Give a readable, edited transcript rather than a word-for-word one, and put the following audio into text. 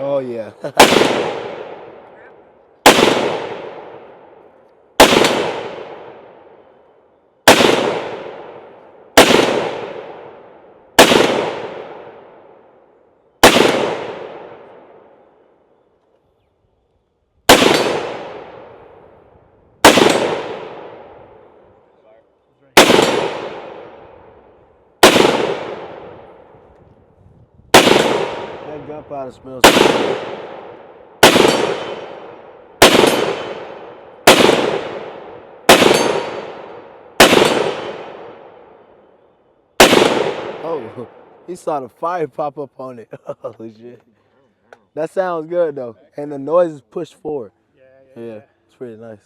Oh, yeah. That gunpowder smells good. Oh, he saw the fire pop up on it. Oh, shit. That sounds good, though. And the noise is pushed forward. Yeah, it's pretty nice.